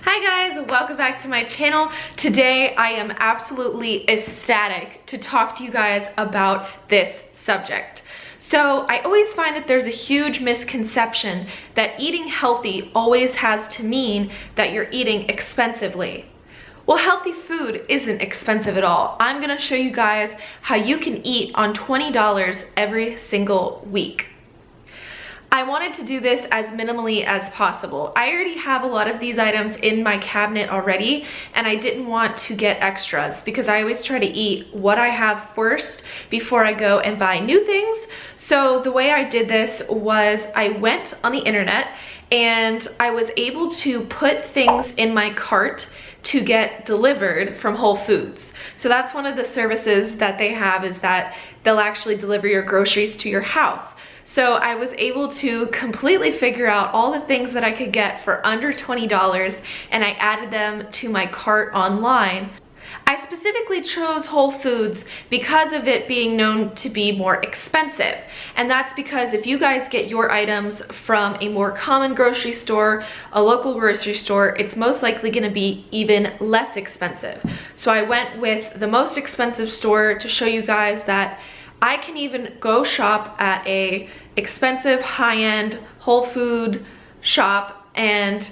Hi guys, welcome back to my channel. Today I am absolutely ecstatic to talk to you guys about this subject. So I always find that there's a huge misconception that eating healthy always has to mean that you're eating expensively. Well, healthy food isn't expensive at all. I'm gonna show you guys how you can eat on $20 every single week. I wanted to do this as minimally as possible. I already have a lot of these items in my cabinet already, and I didn't want to get extras because I always try to eat what I have first before I go and buy new things. So the way I did this was I went on the internet and I was able to put things in my cart to get delivered from Whole Foods. So that's one of the services that they have, is that they'll actually deliver your groceries to your house. So I was able to completely figure out all the things that I could get for under $20, and I added them to my cart online. I specifically chose Whole Foods because of it being known to be more expensive. And that's because if you guys get your items from a more common grocery store, a local grocery store, it's most likely gonna be even less expensive. So I went with the most expensive store to show you guys that I can even go shop at a expensive high-end Whole Food shop and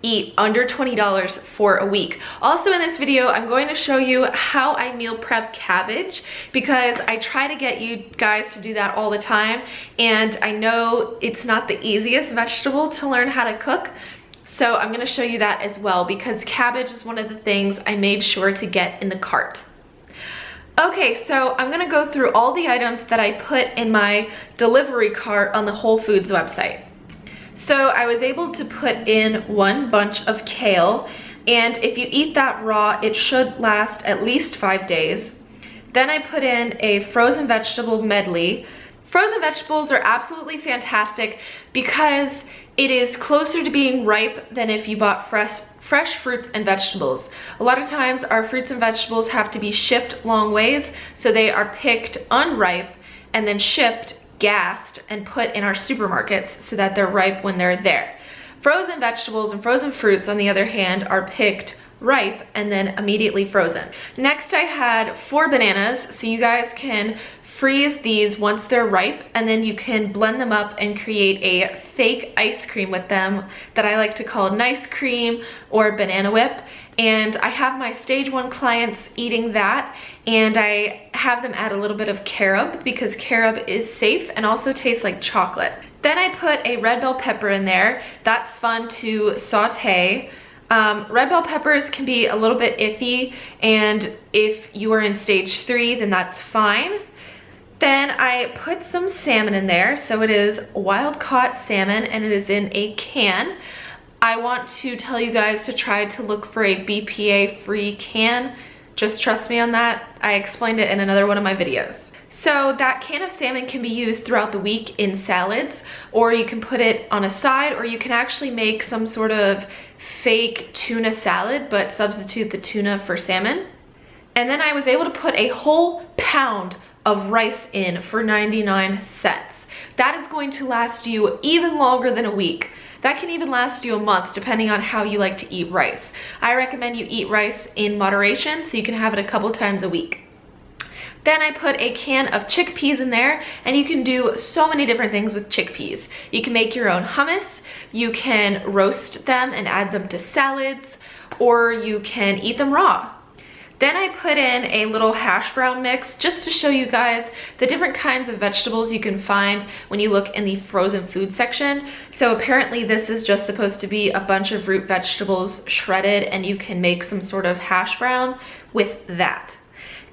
eat under $20 for a week. Also in this video, I'm going to show you how I meal prep cabbage, because I try to get you guys to do that all the time, and I know it's not the easiest vegetable to learn how to cook. So I'm gonna show you that as well, because cabbage is one of the things I made sure to get in the cart. Okay, so I'm gonna go through all the items that I put in my delivery cart on the Whole Foods website. So I was able to put in one bunch of kale, and if you eat that raw, it should last at least 5 days. Then I put in a frozen vegetable medley. Frozen vegetables are absolutely fantastic because it is closer to being ripe than if you bought fresh fruits and vegetables. A lot of times our fruits and vegetables have to be shipped long ways, so they are picked unripe and then shipped, gassed, and put in our supermarkets so that they're ripe when they're there. Frozen vegetables and frozen fruits, on the other hand, are picked ripe and then immediately frozen. Next, I had 4 bananas, so you guys can freeze these once they're ripe, and then you can blend them up and create a fake ice cream with them that I like to call nice cream or banana whip. And I have my stage 1 clients eating that, and I have them add a little bit of carob because carob is safe and also tastes like chocolate. Then I put a red bell pepper in there. That's fun to saute. Red bell peppers can be a little bit iffy, and if you are in stage 3, then that's fine. Then I put some salmon in there. So it is wild caught salmon, and it is in a can. I want to tell you guys to try to look for a BPA free can. Just trust me on that. I explained it in another one of my videos. So that can of salmon can be used throughout the week in salads, or you can put it on a side, or you can actually make some sort of fake tuna salad but substitute the tuna for salmon. And then I was able to put a whole pound of rice in for 99 cents. That is going to last you even longer than a week. That can even last you a month, depending on how you like to eat rice. I recommend you eat rice in moderation so you can have it a couple times a week. Then I put a can of chickpeas in there, and you can do so many different things with chickpeas. You can make your own hummus, you can roast them and add them to salads, or you can eat them raw. Then I put in a little hash brown mix just to show you guys the different kinds of vegetables you can find when you look in the frozen food section. So apparently this is just supposed to be a bunch of root vegetables shredded, and you can make some sort of hash brown with that.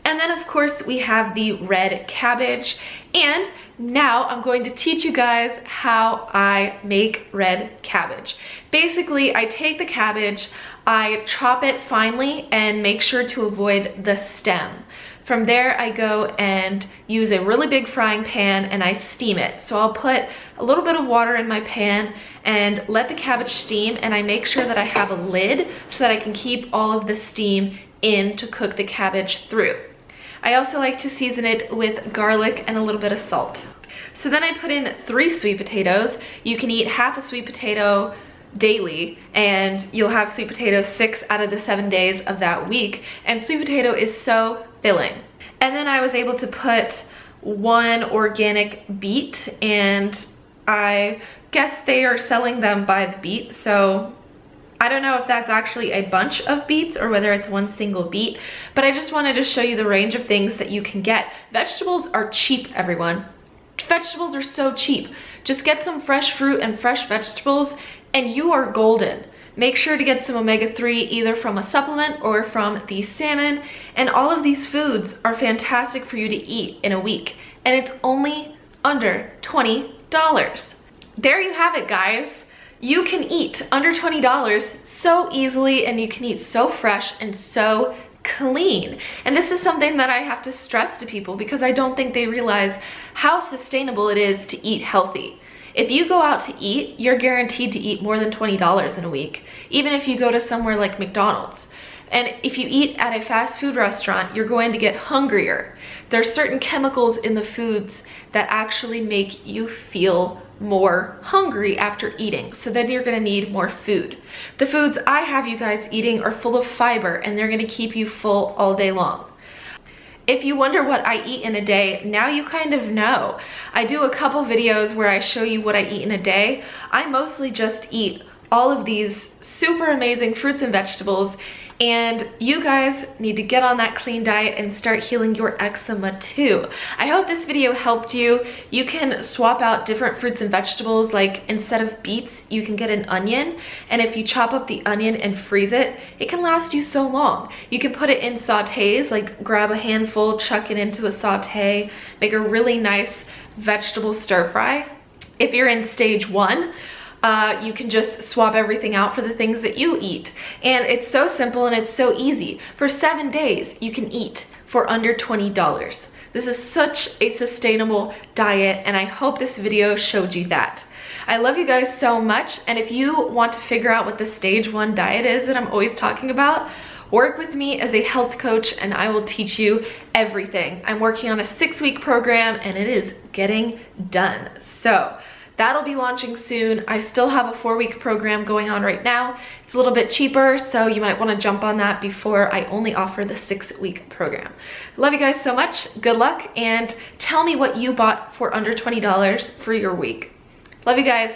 And then of course we have the red cabbage, and now I'm going to teach you guys how I make red cabbage. Basically, I take the cabbage, I chop it finely and make sure to avoid the stem. From there, I go and use a really big frying pan and I steam it. So I'll put a little bit of water in my pan and let the cabbage steam, and I make sure that I have a lid so that I can keep all of the steam in to cook the cabbage through. I also like to season it with garlic and a little bit of salt. So then I put in 3 sweet potatoes. You can eat half a sweet potato daily, and you'll have sweet potato 6 out of the 7 days of that week, and sweet potato is so filling. And then I was able to put 1 organic beet, and I guess they are selling them by the beet, so I don't know if that's actually a bunch of beets or whether it's 1 single beet, but I just wanted to show you the range of things that you can get. Vegetables are cheap, everyone. Vegetables are so cheap. Just get some fresh fruit and fresh vegetables and you are golden. Make sure to get some omega-3 either from a supplement or from the salmon, and all of these foods are fantastic for you to eat in a week, and it's only under $20. There you have it, guys. You can eat under $20 so easily, and you can eat so fresh and so clean. And this is something that I have to stress to people because I don't think they realize how sustainable it is to eat healthy. If you go out to eat, you're guaranteed to eat more than $20 in a week, even if you go to somewhere like McDonald's. And if you eat at a fast food restaurant, you're going to get hungrier. There's certain chemicals in the foods that actually make you feel more hungry after eating. So then you're gonna need more food. The foods I have you guys eating are full of fiber, and they're gonna keep you full all day long. If you wonder what I eat in a day, now you kind of know. I do a couple videos where I show you what I eat in a day. I mostly just eat all of these super amazing fruits and vegetables, and you guys need to get on that clean diet and start healing your eczema too. I hope this video helped you. You can swap out different fruits and vegetables, like instead of beets, you can get an onion, and if you chop up the onion and freeze it, it can last you so long. You can put it in sautés, like grab a handful, chuck it into a sauté, make a really nice vegetable stir fry. If you're in stage 1, you can just swap everything out for the things that you eat. And it's so simple and it's so easy. For 7 days, you can eat for under $20. This is such a sustainable diet, and I hope this video showed you that. I love you guys so much, and if you want to figure out what the stage 1 diet is that I'm always talking about, work with me as a health coach and I will teach you everything. I'm working on a 6-week program and it is getting done. So that'll be launching soon. I still have a 4-week program going on right now. It's a little bit cheaper, so you might want to jump on that before I only offer the 6-week program. Love you guys so much. Good luck, and tell me what you bought for under $20 for your week. Love you guys.